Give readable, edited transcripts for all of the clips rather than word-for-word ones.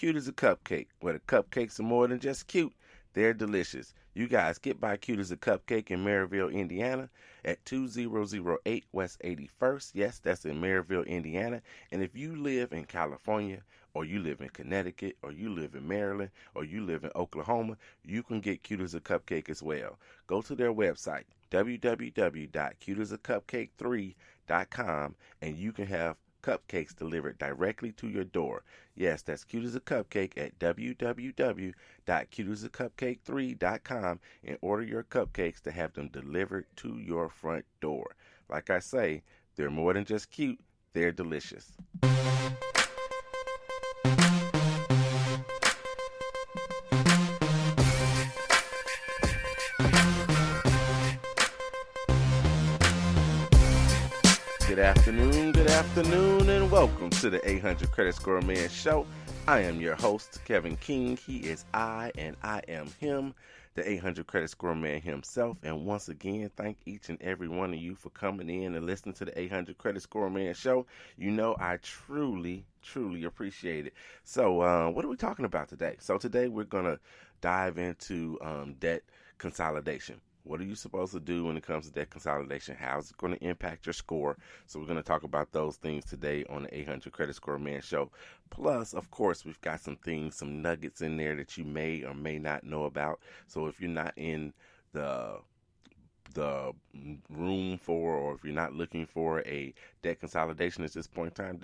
Cute as a cupcake, where the cupcakes are more than just cute. They're delicious. You guys get by Cute as a Cupcake in Maryville, Indiana at 2008 West 81st. Yes, that's in Maryville, Indiana. And if you live in California, or you live in Connecticut, or you live in Maryland, or you live in Oklahoma, you can get Cute as a Cupcake as well. Go to their website, www.cuteasacupcake3.com, and you can have cupcakes delivered directly to your door. Yes, that's Cute as a Cupcake at www.cuteasacupcake3.com and order your cupcakes to have them delivered to your front door. Like I say, they're more than just cute, they're delicious. Good afternoon, and welcome to the 800 Credit Score Man Show. I am your host, Kevin King. He is I, and I am him, the 800 Credit Score Man himself. And once again, thank each and every one of you for coming in and listening to the 800 Credit Score Man Show. You know, I truly appreciate it. So, what are we talking about today? So today we're going to dive into debt consolidation. What are you supposed to do when it comes to debt consolidation? How is it going to impact your score? So we're going to talk about those things today on the 800 Credit Score Man Show. Plus, of course, we've got some nuggets in there that you may or may not know about. So if you're not in the room for, or if you're not looking for a debt consolidation at this point in time,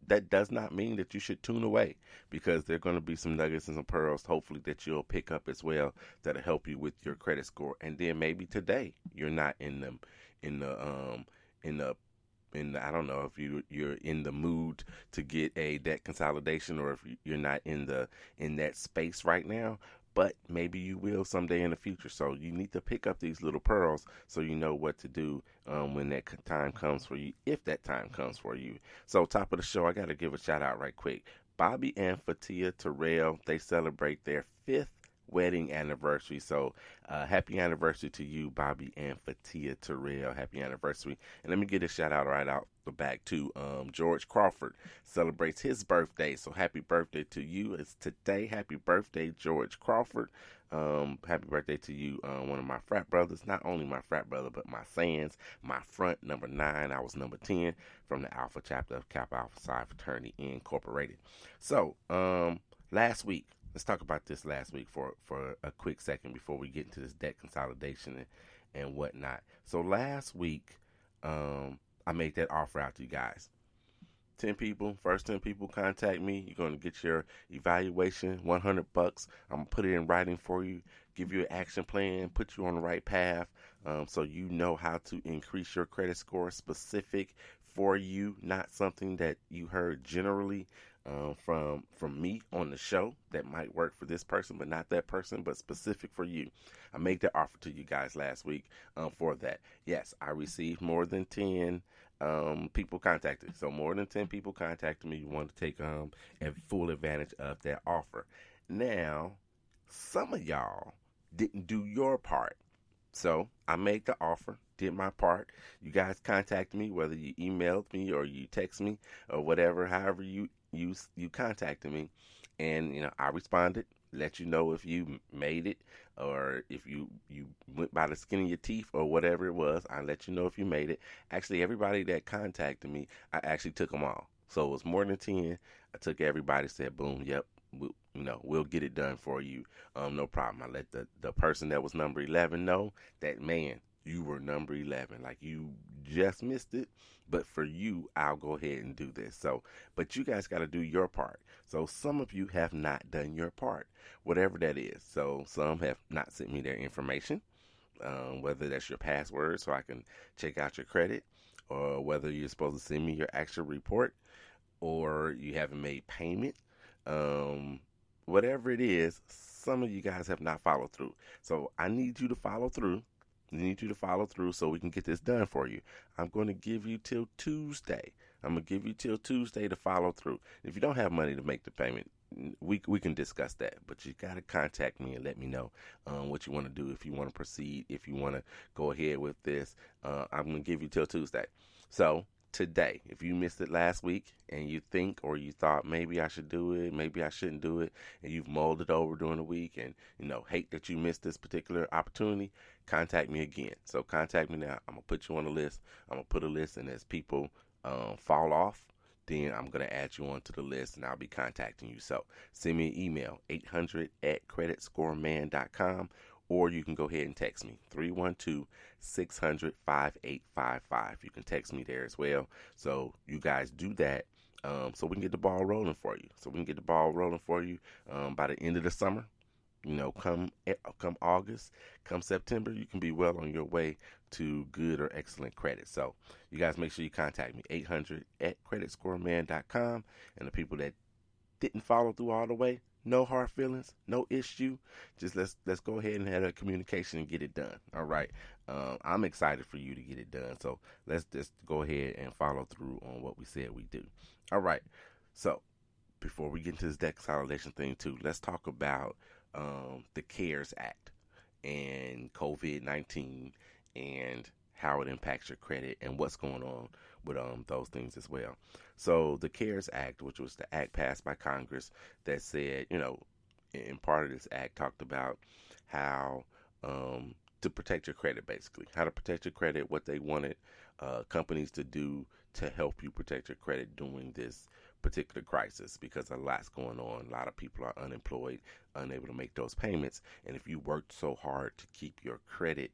that does not mean that you should tune away, because there are going to be some nuggets and some pearls, hopefully, that you'll pick up as well, that'll help you with your credit score. And then maybe today you're not in the I don't know if you're in the mood to get a debt consolidation, or if you're not in that space right now. But maybe you will someday in the future. So you need to pick up these little pearls so you know what to do when that time comes for you, if that time comes for you. So top of the show, I got to give a shout out right quick. Bobby and Fatia Terrell, they celebrate their 5th wedding anniversary. So happy anniversary to you, Bobby and Fatia Terrell. Happy anniversary. And let me get a shout out right out the back to George Crawford celebrates his birthday. So happy birthday to you. It's today. Happy birthday, George Crawford. Happy birthday to you, one of my frat brothers. Not only my frat brother, but my Sands, my front, number 9. I was number 10 from the Alpha chapter of Kappa Alpha Psi Fraternity Incorporated. So last week, let's talk about this last week for a quick second before we get into this debt consolidation and whatnot. So last week, I made that offer out to you guys. 10 people, first 10 people contact me. You're going to get your evaluation, $100. I'm going to put it in writing for you, give you an action plan, put you on the right path, so you know how to increase your credit score specific for you, not something that you heard generally from me on the show that might work for this person, but not that person, but specific for you. I made that offer to you guys last week for that. Yes, I received more than 10 people contacted. So more than 10 people contacted me. You want to take full advantage of that offer. Now, some of y'all didn't do your part. So I made the offer, did my part. You guys contacted me, whether you emailed me or you text me or whatever, however you contacted me, and I responded, let you know if you made it, or if you went by the skin of your teeth or whatever it was. I let you know if you made it. Actually, everybody that contacted me, I actually took them all. So it was more than 10. I took everybody, said, boom, yep, we'll get it done for you. No problem. I let the person that was number 11 know that, man, you were number 11. Like, you just missed it. But for you, I'll go ahead and do this. So, but you guys got to do your part. So some of you have not done your part, whatever that is. So some have not sent me their information, whether that's your password so I can check out your credit, or whether you're supposed to send me your actual report, or you haven't made payment. Whatever it is, some of you guys have not followed through. So I need you to follow through. So we can get this done for you. I'm going to give you till Tuesday. To follow through. If you don't have money to make the payment, we can discuss that. But you got to contact me and let me know what you want to do. If you want to proceed, if you want to go ahead with this, I'm going to give you till Tuesday. So today. If you missed it last week and you think or you thought maybe I should do it, maybe I shouldn't do it, and you've mulled it over during the week and hate that you missed this particular opportunity, contact me again. So contact me now. I'm gonna put you on the list. I'm gonna put a list, and as people fall off, then I'm gonna add you onto the list, and I'll be contacting you. So send me an email 800@creditscoreman.com, or you can go ahead and text me 312-600-5855. You can text me there as well. So you guys do that, so we can get the ball rolling for you. By the end of the summer. Come August, come September, you can be well on your way to good or excellent credit. So you guys make sure you contact me 800@creditscoreman.com. And the people that didn't follow through all the way, no hard feelings, no issue. Just let's go ahead and have a communication and get it done. All right. I'm excited for you to get it done. So let's just go ahead and follow through on what we said we do. All right. So before we get into this debt consolidation thing too, let's talk about the CARES Act and COVID-19 and how it impacts your credit and what's going on with those things as well. So the CARES Act, which was the act passed by Congress that said, in part of this act talked about how to protect your credit, basically, how to protect your credit, what they wanted companies to do to help you protect your credit during this particular crisis, because a lot's going on. A lot of people are unemployed, unable to make those payments, and if you worked so hard to keep your credit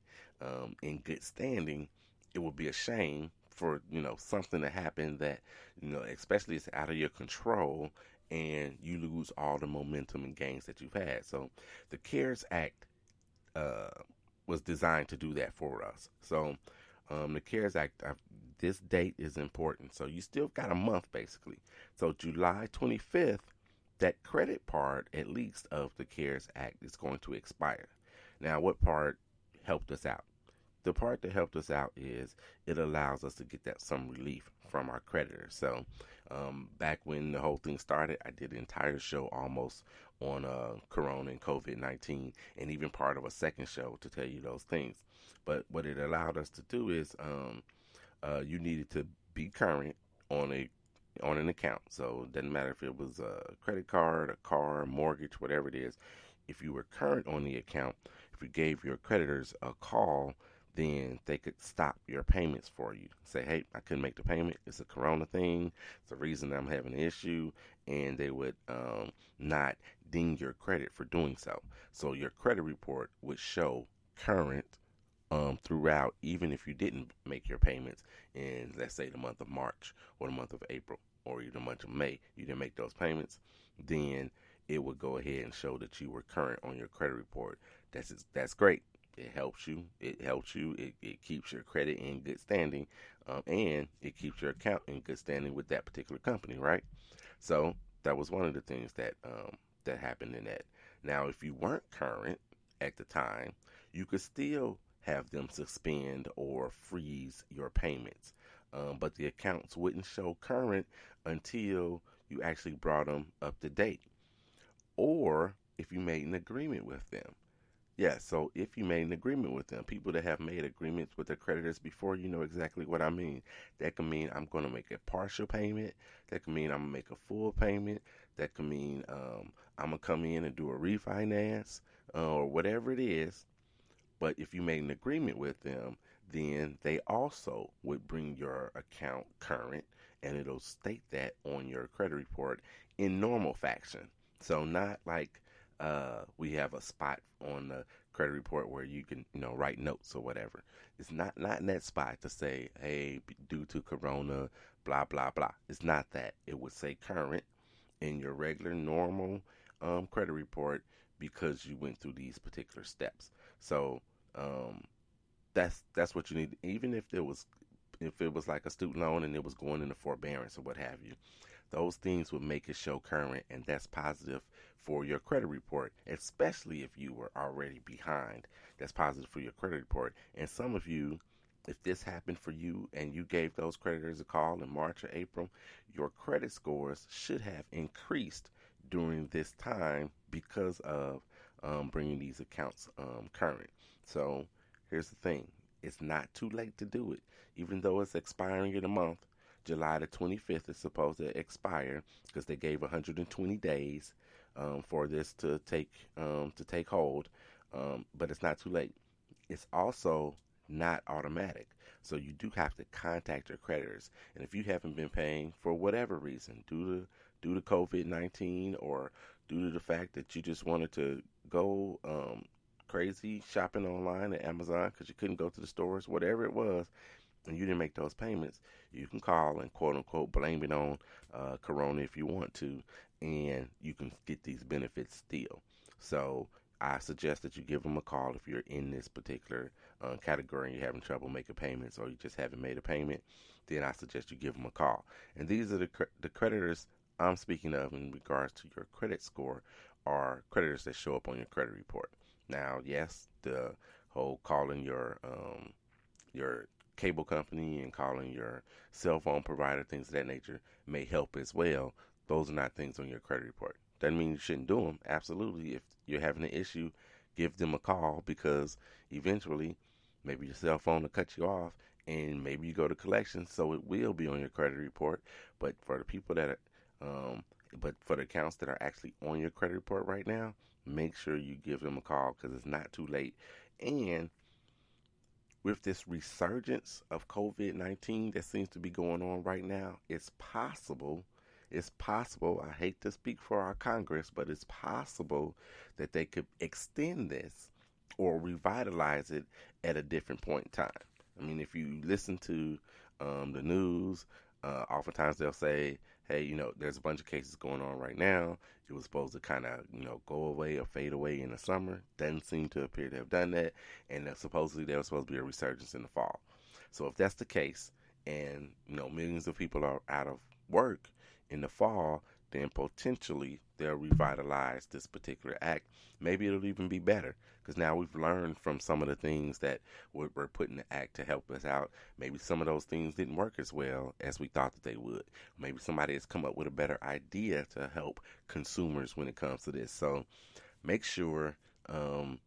in good standing, it would be a shame for something to happen that especially it's out of your control, and you lose all the momentum and gains that you've had. So the CARES Act was designed to do that for us. So the CARES Act, this date is important. So you still got a month, basically. So July 25th, that credit part, at least, of the CARES Act is going to expire. Now, what part helped us out? The part that helped us out is it allows us to get some relief from our creditors. So back when the whole thing started, I did an entire show almost on Corona and COVID-19, and even part of a second show to tell you those things. But what it allowed us to do is you needed to be current on an account. So it doesn't matter if it was a credit card, a car, mortgage, whatever it is. If you were current on the account, if you gave your creditors a call, then they could stop your payments for you. Say, hey, I couldn't make the payment. It's a Corona thing. It's the reason I'm having an issue. And they would not ding your credit for doing so. So your credit report would show current throughout, even if you didn't make your payments in, let's say, the month of March or the month of April or even the month of May, you didn't make those payments, then it would go ahead and show that you were current on your credit report. That's great. It helps you. It keeps your credit in good standing, and it keeps your account in good standing with that particular company, right? So that was one of the things that that happened in that. Now, if you weren't current at the time, you could still have them suspend or freeze your payments, but the accounts wouldn't show current until you actually brought them up to date, or if you made an agreement with them. Yeah, so if you made an agreement with them, people that have made agreements with their creditors before, you know exactly what I mean. That can mean I'm going to make a partial payment. That can mean I'm going to make a full payment. That can mean I'm going to come in and do a refinance or whatever it is. But if you made an agreement with them, then they also would bring your account current, and it'll state that on your credit report in normal fashion. So not like we have a spot on the credit report where you can, write notes or whatever. It's not in that spot to say, hey, due to Corona, blah, blah, blah. It's not that. It would say current in your regular, normal credit report because you went through these particular steps. So that's what you need. Even if it was like a student loan and it was going into forbearance or what have you, those things would make it show current, and that's positive for your credit report, especially if you were already behind. That's positive for your credit report. And some of you, if this happened for you and you gave those creditors a call in March or April, your credit scores should have increased during this time because of bringing these accounts current. So here's the thing. It's not too late to do it. Even though it's expiring in a month, July the 25th is supposed to expire because they gave 120 days for this to take hold. But it's not too late. It's also not automatic. So you do have to contact your creditors. And if you haven't been paying for whatever reason, due to COVID-19 or due to the fact that you just wanted to go crazy shopping online at Amazon because you couldn't go to the stores, whatever it was, and you didn't make those payments, you can call and quote unquote blame it on Corona if you want to, and you can get these benefits still. So I suggest that you give them a call if you're in this particular category and you're having trouble making payments or you just haven't made a payment. Then I suggest you give them a call. And these are the creditors I'm speaking of in regards to your credit score are creditors that show up on your credit report. Now, yes, the whole calling your cable company and calling your cell phone provider, things of that nature, may help as well. Those are not things on your credit report. Doesn't mean you shouldn't do them. Absolutely. If you're having an issue, give them a call because eventually maybe your cell phone will cut you off and maybe you go to collections, so it will be on your credit report. But for the people that but for the accounts that are actually on your credit report right now, make sure you give them a call because it's not too late. And with this resurgence of COVID-19 that seems to be going on right now, it's possible, I hate to speak for our Congress, but it's possible that they could extend this or revitalize it at a different point in time. I mean, if you listen to the news, oftentimes they'll say, hey, there's a bunch of cases going on right now. It was supposed to kind of, go away or fade away in the summer. Doesn't seem to appear to have done that. And supposedly there was supposed to be a resurgence in the fall. So if that's the case, and, millions of people are out of work in the fall, then potentially they'll revitalize this particular act. Maybe it'll even be better because now we've learned from some of the things that were put in the act to help us out. Maybe some of those things didn't work as well as we thought that they would. Maybe somebody has come up with a better idea to help consumers when it comes to this. So make sure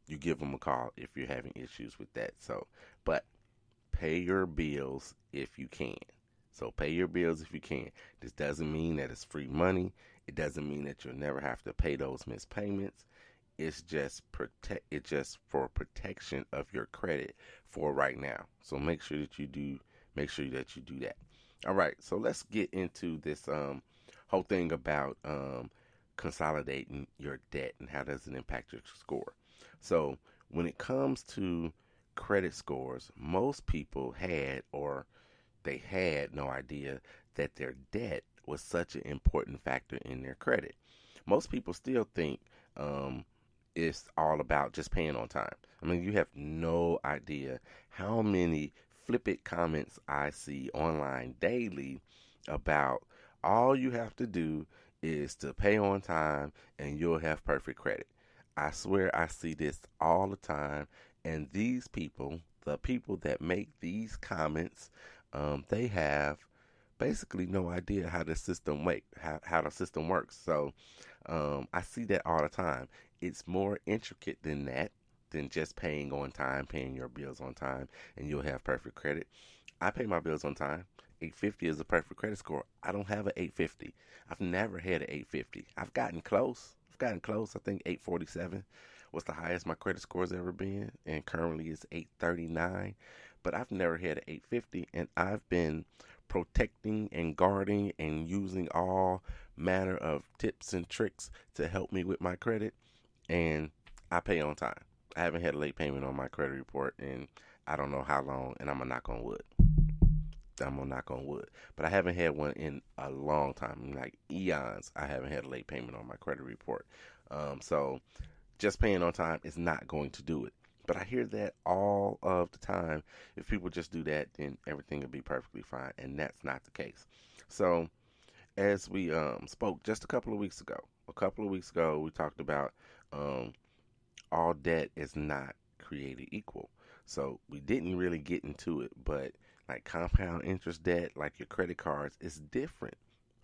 you give them a call if you're having issues with that. But pay your bills if you can. So pay your bills if you can. This doesn't mean that it's free money. It doesn't mean that you'll never have to pay those missed payments. It's just for protection of your credit for right now. So make sure that you do that. All right, so let's get into this whole thing about consolidating your debt and how does it impact your score. So when it comes to credit scores, most people had no idea that their debt was such an important factor in their credit. Most people still think it's all about just paying on time. I mean, you have no idea how many flippant comments I see online daily about all you have to do is to pay on time and you'll have perfect credit. I swear I see this all the time, and these people, the people that make these comments, they have basically no idea how the system works. So I see that all the time. It's more intricate than that, than just paying on time, paying your bills on time, and you'll have perfect credit. I pay my bills on time. 850 is a perfect credit score. I don't have an 850. I've never had an 850. I've gotten close. I think 847 was the highest my credit score has ever been, and currently it's 839. But I've never had an 850, and I've been protecting and guarding and using all manner of tips and tricks to help me with my credit, and I pay on time. I haven't had a late payment on my credit report in I don't know how long, and I'm gonna knock on wood. But I haven't had one in a long time, like eons. I haven't had a late payment on my credit report. So just paying on time is not going to do it. But I hear that all of the time. If people just do that, then everything will be perfectly fine, and that's not the case. So as we spoke just a couple of weeks ago, we talked about all debt is not created equal. So we didn't really get into it, but like compound interest debt, like your credit cards, is different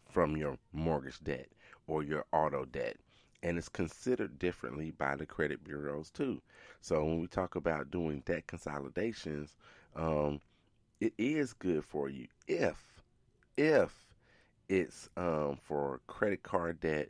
from your mortgage debt or your auto debt. And it's considered differently by the credit bureaus too. So when we talk about doing debt consolidations, it is good for you if if it's for credit card debt